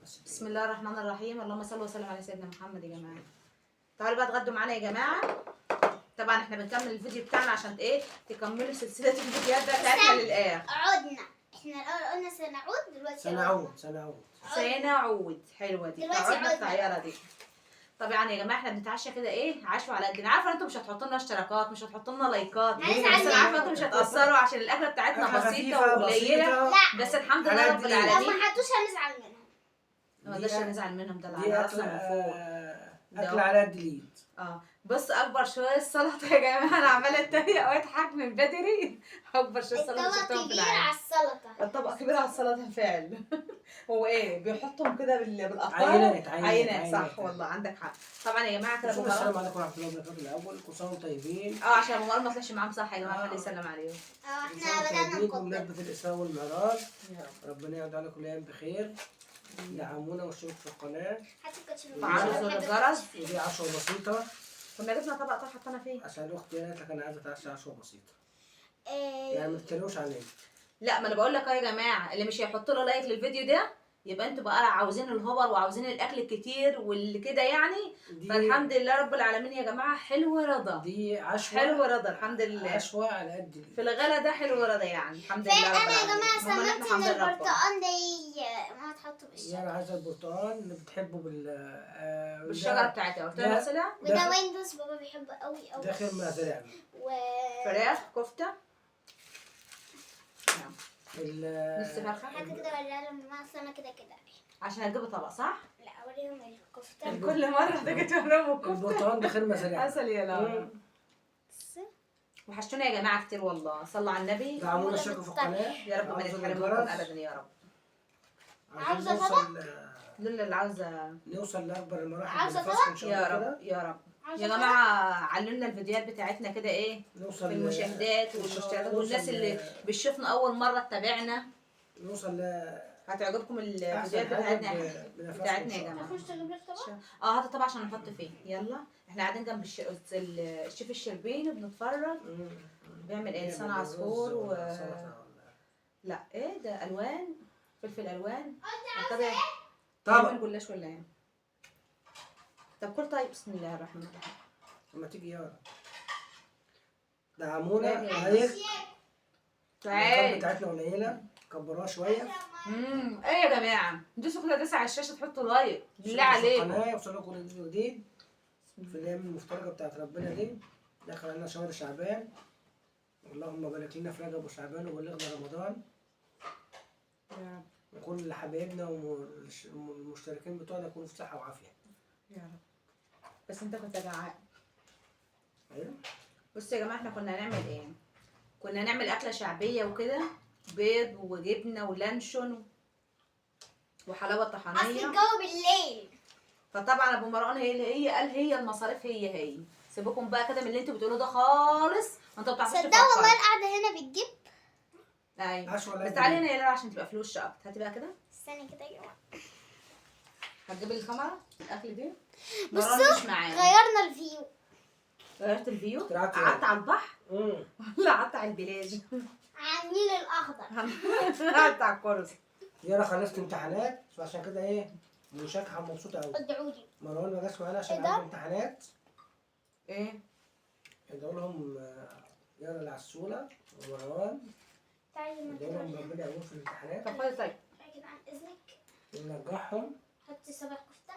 بسم الله الرحمن الرحيم. اللهم صل وسلم على سيدنا محمد. يا جماعه تعالوا بقى اتغدوا معانا يا جماعه. طبعا احنا بنكمل الفيديو بتاعنا عشان ايه تكملوا سلسله الفيديوهات بتاعتنا للاخر. عدنا احنا الاول قلنا سنعود، دلوقتي سنعود. حلوه دي، عدنا الطياره دي. طبعا يا جماعه احنا بنتعشى كده ايه، عشوه على قد. عارفه انتم مش هتحطوا لنا اشتراكات، مش هتحطوا لنا لايكات، بس انا عارفه انتم مش هتاثروا عشان الاكله بتاعتنا بسيطه وقليله. بس الحمد لله رب العالمين. لو ما حطوش هنزعل منهم. ما نقدرش نزعل منهم، ده على راسنا من فوق. اكل على قد الايد. بص اكبر شويه السلطه يا جماعه، انا عماله اتريق واضحك من بدري. اكبر شويه السلطه الطبق كبير على السلطه. الطبق كبير على السلطه فعلا. هو ايه بيحطهم كده بالقطاره. عينات صح والله عندك حق. طبعا يا جماعه كده السلام عليكم ورحمه الله وبركاته. الاول كل سنه وانتم طيبين. عشان ابو ما طلعش معاهم صح يا جماعه، خليه يسلم عليهم. احنا بدانا نقبل بمناسبه الاسراء والمعراج. ربنا يعود عليكم الايام بخير. دعمونا واشتركوا في القناه، فعلوا زر الجرس. ودي عشوه بسيطه. كنا جبنا طبق حطينا فيه عشان اختي قالت لك انا عايزه اتعشى عشوه بسيطه. يعني ما تتكلموش علينا. لا ما انا بقول لك يا جماعه، اللي مش هيحط له لايك للفيديو ده يبقى انتوا بقى عاوزين الهبر وعاوزين الاكل الكتير واللي كده يعني. فالحمد لله رب العالمين يا جماعه. حلوه رضا، دي عشوه حلوه رضا الحمد لله. عشوه على قد في الغلا ده حلوه رضا يعني الحمد لله رب العالمين. انا يا جماعه سمعت ان البرتقال ده ما تحطه بالشجره. انا عايزه البرتقال اللي بتحبه بالشجره بتاعتها. قلت لها مثلا وده ويندوز بابا بيحبه قوي قوي. ده خير ما زرعنا. فراخ كفته. نص فرخه حاجه كده ولا لما انا كده عشان هتجيب طبق صح؟ لا اوريهم الكفته. كل مره تيجي توريهم الكفته. البرتقال ده خير ما زرعنا. عسل يا لا. وحشتونا يا جماعه كتير والله. صلوا على النبي. دعمونا اشتركوا في القناه يا رب ما نتحرم منكم ابدا يا رب. عاوزه نوصل لولا اللي عاوزه نوصل لاكبر المراحل عاوزة بالفصل ان شاء الله يا رب يا رب. يا جماعه علمنا الفيديوهات بتاعتنا كده ايه نوصل في المشاهدات والاشتراكات والناس اللي بتشوفنا اول مره تتابعنا. نوصل هتعجبكم الفيديوهات بتاعتنا يا جماعه. هات طبعا عشان نحط فيه. يلا احنا قاعدين جنب الشيف الشربيني وبنتفرج. بيعمل ايه؟ لسان عصفور لا ايه ده، الوان فلفل الوان. طبعا جلاش ولا ايه؟ طب كل طيب. بسم الله الرحمن الرحيم. لما تيجي يا دعمونا لايك. الارقام بتاعتنا قليله، كبروها شويه. ايه يا جماعه دوسوا كده على الشاشه تحطوا لايك بالله عليكم. القناه يوصل لكم جديد في الايام المفترجه بتاعت ربنا دي. دخل علينا شهر شعبان، اللهم بارك لنا في رجب وشعبان وبلغنا رمضان. يا رب. وكل حبايبنا والمشتركين بتوعنا يكونوا في صحه وعافيه يا رب. بس انت كنت جعان. ايوه. بصوا يا جماعه احنا كنا هنعمل ايه؟ كنا هنعمل اكله شعبيه وكده، بيض وجبنه ولانشون وحلاوه طحينيه. اصل الجو بالليل. فطبعا ابو مروان هي قال هي المصاريف هي سيبكم بقى كده من اللي انتوا بتقولوه ده خالص. انتوا ما بتعرفوش صدق والله القعده هنا بتجيب. ايوه بس تعالي هنا يا ليلى عشان تبقى فلوس شقط. هاتي بقى كده. استني كده يا جماعه. هتجيبي لي الكاميرا الاكل دي. بصوا مش معايا. غيرنا الفيو. غيرت الفيو. قعدت على البحر ولا قعدت على البلاج؟ على النيل الاخضر. قعدت على الكرسي. يارا خلصت امتحانات فعشان كده ايه مشاكحه مبسوطه قوي. ادعوا لي. مروان ما جاش معانا عشان عنده امتحانات. ايه ادعوا لهم يارا العسوله ومروان. ادعوا لهم ربنا يقوم في الامتحانات. طب خدي طيب. يا جدعان اذنك. ونرجعهم. حطي سبع كفته.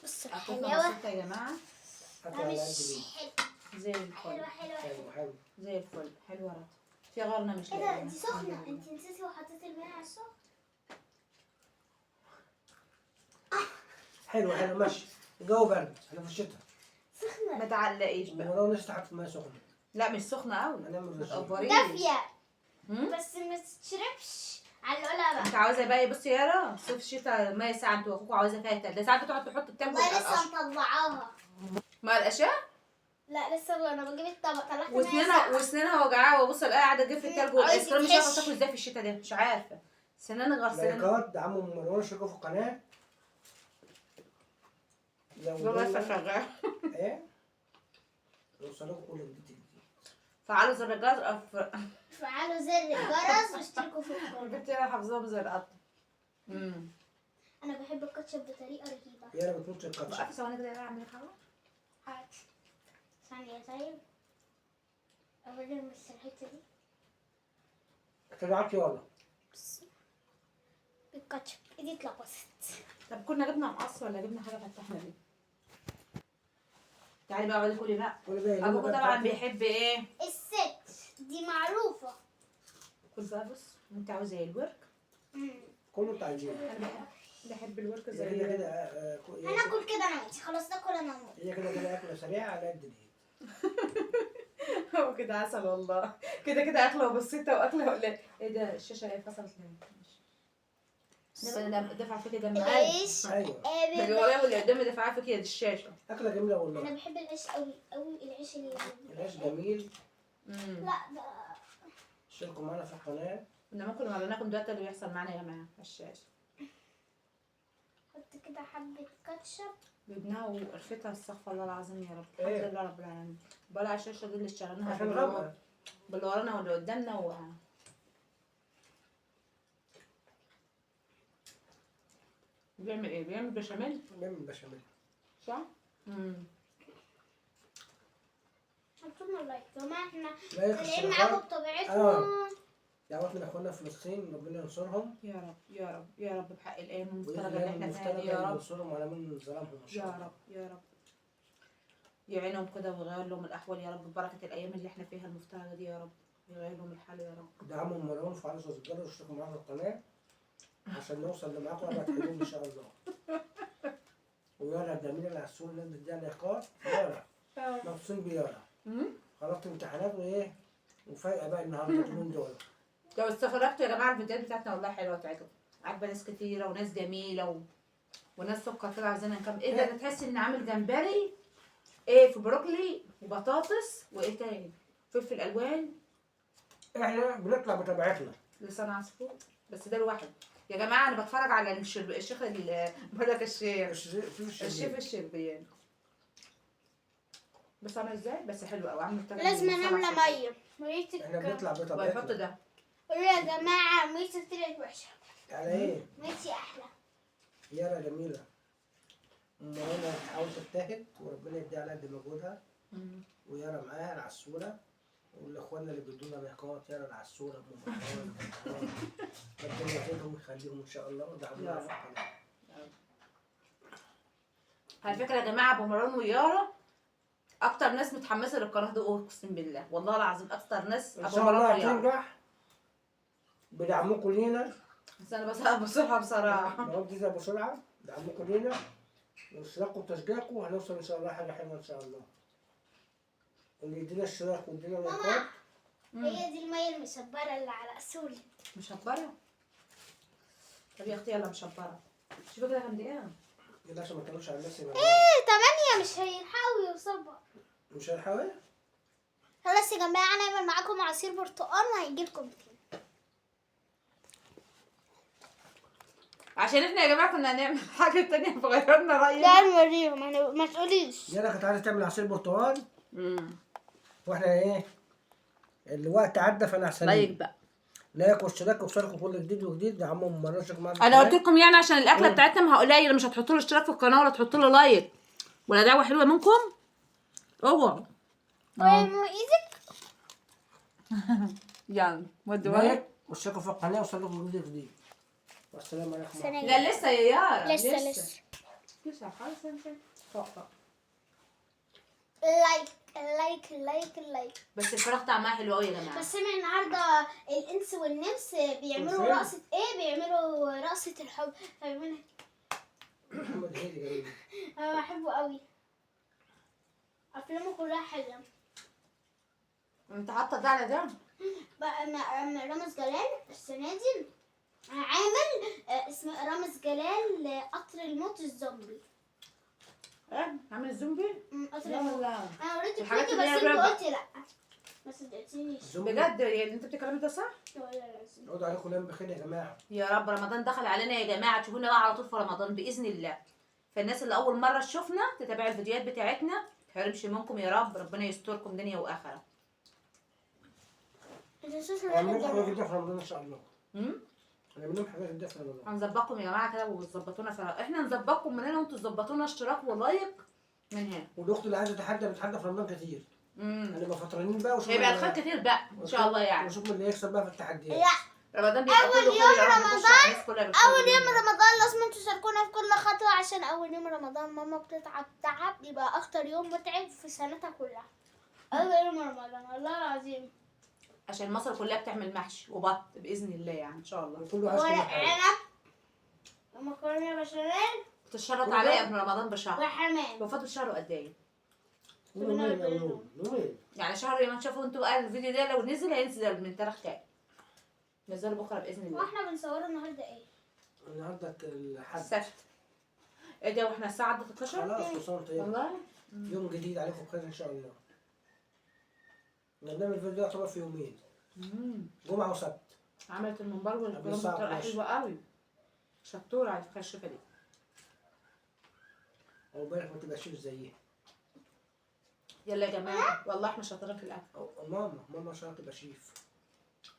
بصوا الحلاوه يا جماعه. زي الفل. حلوه زي الفل. حلوه رضا. في غيرنا مش ايه ده؟ انت سخنه. انت نسيتي وحطيتي الماء على السخن. حلو ماشي. الجو برد احنا في الشتاء. سخنه. ما تعلقيش بقى. ولو لسه تحت الماء سخنه. لا مش سخنه قوي. هنعمل دافيه. بس ما تشربش على القلعه بقى. انت عاوزه بقى بصي يا يارا صيف الشتاء ميه ساعه. انتوا واخوكوا عاوزه فيها تلج. ده ساعات بتقعد تحط التلج. والله لسه مطلعاها. ما الاشياء؟ لا لسه انا بجيب الطبق طلعت وسنانها وجعاها وبص الاقيها قاعده تجيب في التلج والايس كريم. مش عارفه تاكل ازاي في الشتاء ده. مش عارفه سنانك غير سنانك. لايكات دعموا مروان اشتركوا في القناه. لسه شغال. ايه؟ يوصلوا كل جديد. فعلوا زر الجرس. فعلوا زر الجرس واشتركوا في القناه. جبت لها حافظاهم زي القطر. انا بحب الكاتشب بطريقه رهيبه. يا انا بتموت الكاتشب. وقفي ثواني كده اعمل لك حاجه. عادي. ثانيه طيب. اوري بس الحته دي. طلعت يلا. الكاتشب ايدي اتلبست. طب كنا جبنا مقص ولا جبنا حاجه فتحنا بيه؟ تعالي بقى اقعدي كلي بقى. كل بقى ابوكوا طبعا بيحب ايه؟ الست دي معروفه. كل بقى بص انت عاوزه ايه الورك؟ كله انت عايزينه. انا بحب الورك هي زي كده كده هناكل كده انا وانتي. خلاص ناكل انا وانتي. هي كده كده اكله سريعه على قد الايد. هو كده عسل والله. كده كده اكله بسيطه واكله قليله. ايه ده الشاشه هي فصلت ليه؟ انا دافعه فيكي دم عالي. العيش. ايوه اللي ورايا واللي قدامي دافعه فيكي دي الشاشه. اكله جميله والله. انا بحب العيش قوي قوي. العيش اللي العيش جميل. لا ده اشتركوا معانا في القناه. كنا ممكن وريناكم دلوقتي اللي بيحصل معانا يا جماعه على الشاشه. حط كده حبه كاتشب. جبناها وقرفتها استغفر الله العظيم يا رب. إيه؟ الحمد لله رب العالمين. بقى الشاشه دي اللي اشتغلناها عشان غامقه. باللي ورانا واللي قدامنا بيعمل ايه؟ بيعمل بشاميل؟ بيعمل بشاميل. صح؟ حطوا لنا لايك يا جماعه. احنا لايك طالعين اشتراكات. معاكم بطبيعتنا. دعوات من اخواننا في فلسطين ربنا ينصرهم. يا رب يا رب يا رب بحق الايام المفترجه وإذن اللي احنا فيها دي يا رب. ينصرهم على من ظلمهم ان شاء يا الله. رب يا رب يعينهم كده ويغير لهم الاحوال يا رب ببركه الايام اللي احنا فيها المفترجه دي يا رب. يغير لهم الحال يا رب. دعموا مروان وفعلوا زر الجرس واشتركوا معانا في القناه عشان نوصل لمعاكم ابعد حلول ان شاء الله. ويارا الجميله اللي على السور الناس بتديها نقاط. يارا مبسوطين بيارا. خلصت امتحانات وايه وفايقه بقى النهارده اليومين دول. لو استفرجتوا يا جماعه الفيديوهات بتاعتنا والله حلوه بتاعتكم. عاجبه ناس كتيره وناس جميله وناس سكر كده عايزينها نكمل. ايه ده تحسي ان عامل جمبري ايه في بروكلي وبطاطس وايه تاني؟ فلفل الوان. احنا بنطلع بطبيعتنا. لسان عصفور بس ده لوحده. يا جماعه انا بتفرج على الشيخ بقول لك الشيف الشربيان. بس عامل ازاي؟ بس حلو قوي عامل لازم نملى ميه. احنا بنطلع ويحط بطبيعتنا. ده. قولوا يا جماعه ميتي طلعت وحشه. على ايه؟ ميتي احلى. يارا جميله. مروان هتحاول تجتهد وربنا يديها على قد مجهودها. ويارا معاها العسوله والاخوان اللي بيدونا نقاط. يارا العسوله ام مروان ربنا يزيدهم ويخليهم ان شاء الله ودعمونا في القناه. على فكره يا جماعه ابو مروان ويارا اكتر ناس متحمسه للقناه دي اقسم بالله والله العظيم اكتر ناس ان ابو شاء مروان الله ويارا. هتنجح بدعمكم لينا. بس انا بصراحه بصراحه مروان تنجح بسرعه. دعمكم لينا واشتراككم وتشجيعكم وهنوصل ان شاء الله حاجه حلوه ان شاء الله. اللي يدينا اشتراك ويدينا نقاط. هي دي الميه المشبره اللي على اصولي. مشبره. طب يا اختي يلا مشبره. شوفي كده كام دقيقه. كده عشان ما تقولوش على الناس. ايه 8 مش هيلحقوا يوصلوا. مش هنحاول. خلاص يا جماعه هنعمل معاكم عصير برتقال وهيجيلكم كده. عشان احنا يا جماعه كنا هنعمل حاجه تانية فغيرنا راينا. لا نوريهم ما تقوليش. يانا كانت عايزه تعمل عصير برتقال. واحنا ايه الوقت عدى فانا احسن. لايك بقى. لايك واشتراك واشتركوا كل جديد وجديد. يا عم ما رشك معانا. انا قلت لكم يعني عشان الاكله بتاعتنا ما قليله مش هتحطوا له اشتراك في القناه ولا تحطوا له لايك ولا دعوه حلوه منكم. اوعوا. مو ايدك. يلا ودوا لايك واشتركوا في القناه وصلوا كل جديد. والسلام عليكم. لا لسه يا يارا لسه خالص انت فوق. لايك. بس الفراخ طعمها حلو قوي يا جماعه. بس سمع النهارده الانس والنمس بيعملوا رقصه ايه؟ بيعملوا رقصه الحب. فاهمين؟ محمد هيدي جميل. انا بحبه قوي. افلامه كلها حلوه. انت حاطه ده على ده؟ بقى رامز جلال السنه دي عامل اسمه رامز جلال قطر الموت الزومبي. ايه عامل الزومبي؟ قطر لا الموت. والله. انا وريتك الحاجات فيديو اللي بس هي انت الرعب. قلتي لا. ما صدقتينيش. بجد يعني انت بتتكلمي ده صح؟ يقعدوا عليكم الايام بخير يا جماعه. يا رب رمضان دخل علينا يا جماعه تشوفونا بقى على طول في رمضان باذن الله. فالناس اللي اول مره تشوفنا تتابع الفيديوهات بتاعتنا ما تحرمش منكم يا رب. ربنا يستركم دنيا واخره. عملوا فيديو في رمضان ان شاء الله. نعمل لهم حاجات جديده في رمضان. هنظبطكم يا جماعه كده وتظبطونا احنا نظبطكم من هنا وانتوا تظبطونا اشتراك ولايك من هنا. والاخت اللي عايزه تتحدى بتتحدى في رمضان كتير. هنبقى فطرانين بقى وشوف هيبقى الخير كتير بقى ان شاء الله يعني. ونشوف اللي يكسب بقى في التحديات. لا رمضان بيبقى كله خير يا رب يخش على الناس كلها بالخير. اول يوم رمضان لازم تشاركونا في كل خطوه، عشان اول يوم رمضان ماما بتتعب تعب، يبقى اكتر يوم متعب في سنتها كلها. اول يوم رمضان والله العظيم. عشان مصر كلها بتعمل محشي وبط باذن الله يعني ان شاء الله. وكله عايز كل ورق حاجه. عنب ومكرونه بشاميل بتشرط عليا قبل رمضان بشهر. وحمام. وفاضل شهر قد ايه؟ يومين. يعني شهر ما تشوفوا انتوا بقى الفيديو ده لو نزل هينزل من تاريخ كام؟ نزله بكره باذن الله. واحنا بنصوره النهارده ايه؟ النهارده الحد. السبت. ايه ده واحنا الساعه عدت 12؟ خلاص وصلت ايه؟ والله يوم جديد عليكم خير ان شاء الله. احنا بنعمل الفيديو ده يعتبر في يومين، جمعه وسبت. عملت المنبر والكلام الساعة بطريقه 12. حلوه قوي. شطوره على فكره الشفه دي. عقبالك ما تبقاش زيها. يلا يا جماعه والله احنا شاطرين في الاكل. ماما شاطره تبقى شيف.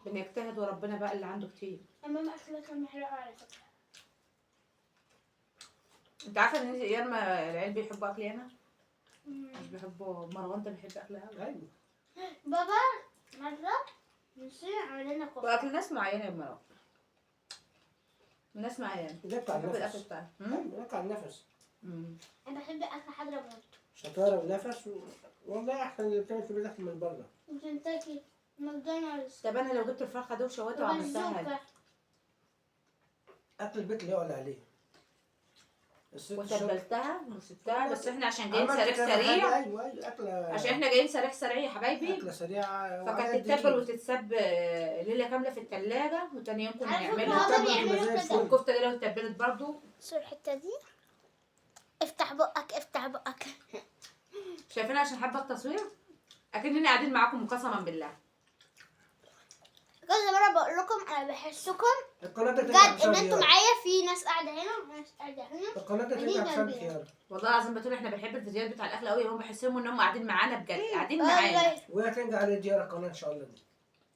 بنجتهد وربنا بقى اللي عنده كتير. امام اكلتها محرقه على فكره. انت عارفه ان ياما العيال بيحبوا اكلي انا؟ مش بيحبوا. مروان ده بيحب اكلها قوي. ايوه. بابا مره نسينا عمل لنا كفته. واكل ناس معينه يا مروان. ناس معينه. ده بتاع بحب الاكل النفس. بتاعي. ده بتاع النفس. انا بحب اكل حضرموت. شطاره ونفس والله احسن اللي بتعمل في البيت احسن من بره. وكنتاكي ماكدونالدز. طب انا لو جبت الفرخه دي وشويتها وعملتها وبازوكا. اكل البيت اللي يعلى عليه. وتبلتها وسبتها بس احنا عشان جايين عملت سريع كذا سريع. حاجة. ايوه اكله. عشان احنا جايين سريع يا حبايبي. اكله سريعه. فكانت تتبل وتتساب ليله كامله في الثلاجه وتاني يوم كنا على فكرة نعملها. هما بيعملوا كده. والكفته دي لو اتبلت برضو. شو الحته دي؟ افتح بقك افتح بقك. شايفين عشان حابه التصوير اكننا قاعدين معاكم قسما بالله. كذا مره بقول لكم انا بحسكم القناه ده بجد ان انتوا معايا، في ناس قاعده هنا وناس قاعده هنا. القناه ده تنجح بسبب خيار. والله العظيم بتقول احنا بنحب الفيديوهات بتاع الاكل قوي. هم بحسهم ان هم قاعدين معانا بجد قاعدين معانا. وهي تنجح على ديار القناه ان شاء الله دي.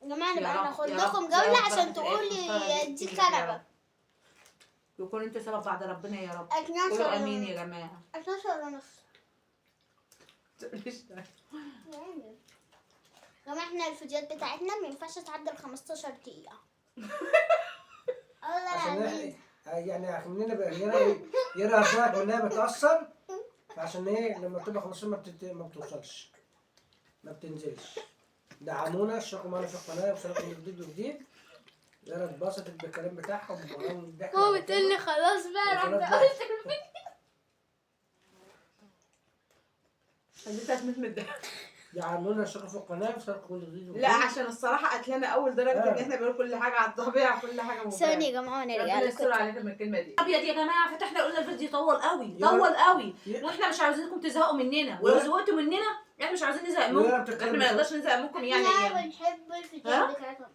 يا جماعه يا نبقى رب، ناخد يا لكم رب، يا جوله رب، عشان رب تقولي العيد دي يا رب. كنبه. يكون انتوا سبب بعد ربنا يا رب. 12 قولوا امين يا جماعه. 12 ونص. تقوليش ده. يا جماعه احنا الفيديوهات بتاعتنا ما ينفعش تعدي ال 15 دقيقه. والله عشان العظيم. يعني عشان بقى يرى ارزاق منها بتاثر. فعشان ايه لما تبقى 15 ما بتوصلش، ما بتنزلش. دعمونا اشتركوا معانا في القناه وشاركوا جديد وجديد. يارا اتبسطت بالكلام بتاعهم ومروان ضحك. ماما بتقول لي خلاص بقى خلاص رحت بقى. قلت خليتها تمت ده. دعمونا اشتركوا في القناه وشاركوا جديد وجديد. لا عشان الصراحه اكلنا اول درجه ان احنا بنقول كل حاجه على الطبيعه كل حاجه مبدعه. ثانية يا جماعة ربنا ونرجع يستر لكم. علينا من الكلمه دي. ابيض يا جماعه فتحنا قلنا الفيديو طول قوي يا طول قوي يا- واحنا مش عاوزينكم تزهقوا مننا ولو زهقتوا مننا احنا مش عاوزين نزهق منكم. ولا بتتكلم احنا ما نقدرش نزهق منكم يعني. احنا بنحب الفيديوهات بتاعتهم.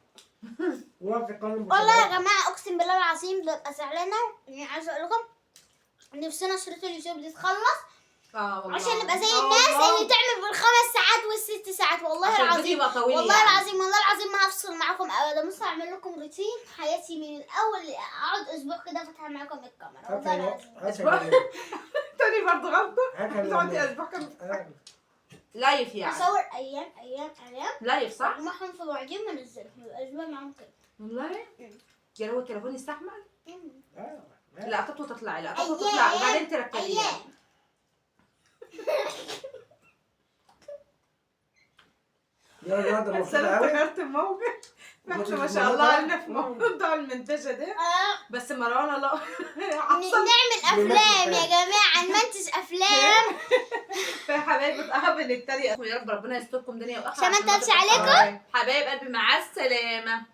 ولا بتتكلم والله يا جماعة اقسم بالله العظيم ببقى زعلانة، يعني عايزة اقول لكم نفسنا شريط اليوتيوب دي تخلص والله عشان نبقى زي الناس اللي تعمل بالخمس ساعات والست ساعات. والله عشان الفيديو العظيم يبقى طويل والله يعني. العظيم والله العظيم ما هفصل معاكم ابدا. بصوا اعمل لكم روتين حياتي من الاول، اقعد اسبوع كده فاتحه معاكم الكاميرا والله العظيم. تاني برضه غلطه. هكذا تقعدي اسبوع كامل لايف يعني. اصور ايام لايف صح؟ اجمعهم في بعضهم وانزلهم يبقى اسبوع معاهم كده. والله يا لو التليفون يستحمل. لا لقطات وتطلعي لقطات أيام. وتطلع وبعدين تركبيها. ايام يا ده مبسوط انا قوي. افتكرت الموقف. احنا ما شاء الله علينا في موضوع المنتجه ده بس مروان لا حصل نعمل افلام يا جماعه، نمنتج افلام. في حبايب بنتريق. يا رب ربنا يستركم دنيا واخره. عشان ما نتقلش عليكم. حبايب قلبي مع السلامه.